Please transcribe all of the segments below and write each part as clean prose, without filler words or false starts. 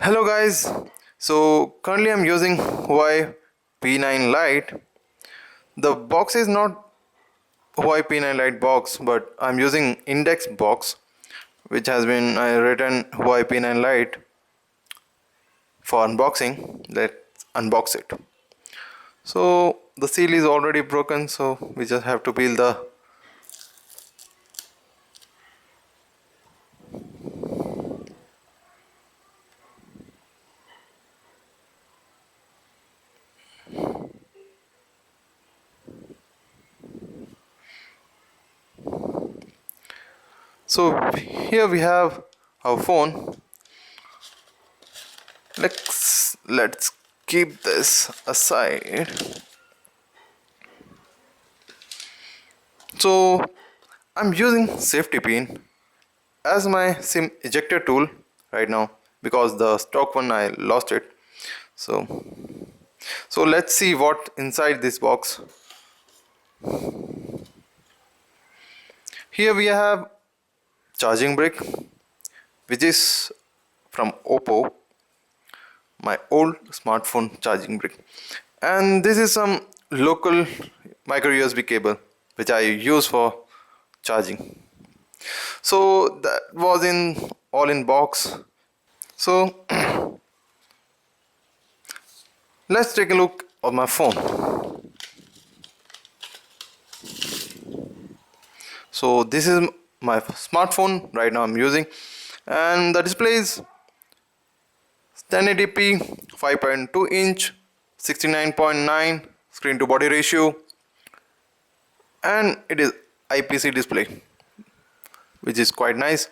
Hello guys, so currently I'm using Huawei P9 Lite. The box is not Huawei P9 Lite box, but I'm using index box which has been written Huawei P9 Lite for unboxing. Let's unbox it. So the seal is already broken, so we just have to peel the so here we have our phone. Let's keep this aside. So I'm using safety pin as my SIM ejector tool right now because the stock one I lost it. So let's see what inside this box. Here we have charging brick, which is from Oppo, my old smartphone charging brick, and this is some local micro USB cable which I use for charging. So that was in all in box. So let's take a look at my phone. So this is my smartphone right now I'm using, and the display is 1080p 5.2 inch 69.9 screen to body ratio, and it is IPS display, which is quite nice.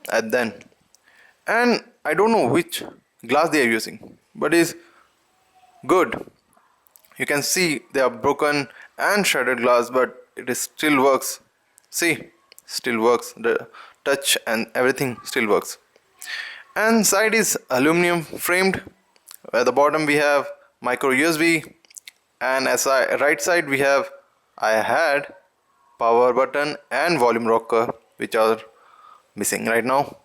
And I don't know which glass they are using, but it's good. You can see they are broken and shattered glass, but it is still works. See, still works. The touch and everything still works. And side is aluminum framed. At the bottom we have micro USB, and right side we have I had power button and volume rocker, which are missing right now.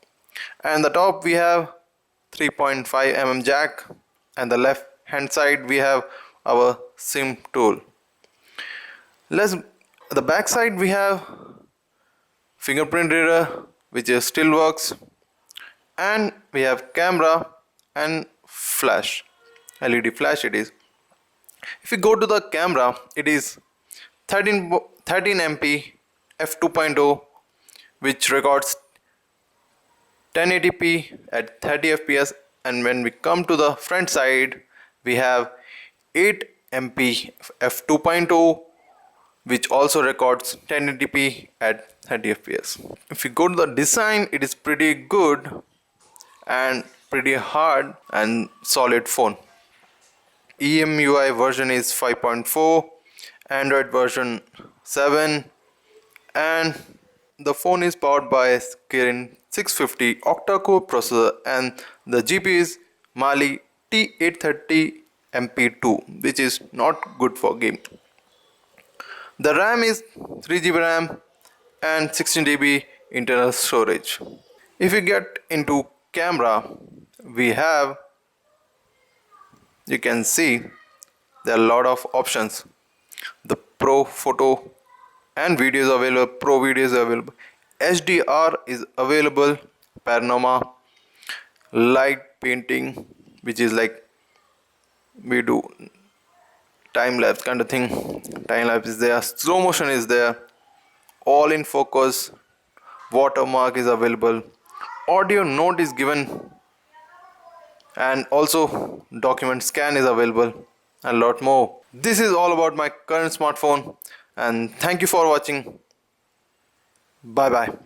And the top we have 3.5 mm jack, and the left hand side we have our SIM tool. The back side we have fingerprint reader, which is still works, and we have camera and flash, LED flash it is. If you go to the camera, it is 13 MP f2.0, which records 1080p at 30 fps, and when we come to the front side we have 8 MP f2.0, which also records 1080p at 30 fps. If you go to the design, it is pretty good and pretty hard and solid phone. EMUI version is 5.4, Android version 7, and the phone is powered by Kirin 650 octa-core processor, and the GPU is Mali T830 MP2, which is not good for game. The RAM is 3GB RAM and 16GB internal storage. If you get into camera, you can see there are a lot of options. The Pro photo and video is available, Pro video is available, HDR is available, panorama, light painting, which is like we do time lapse kind of thing. Time lapse is there, slow motion is there, all in focus, watermark is available, audio note is given, and also document scan is available, and a lot more. This is all about my current smartphone, and thank you for watching. Bye bye.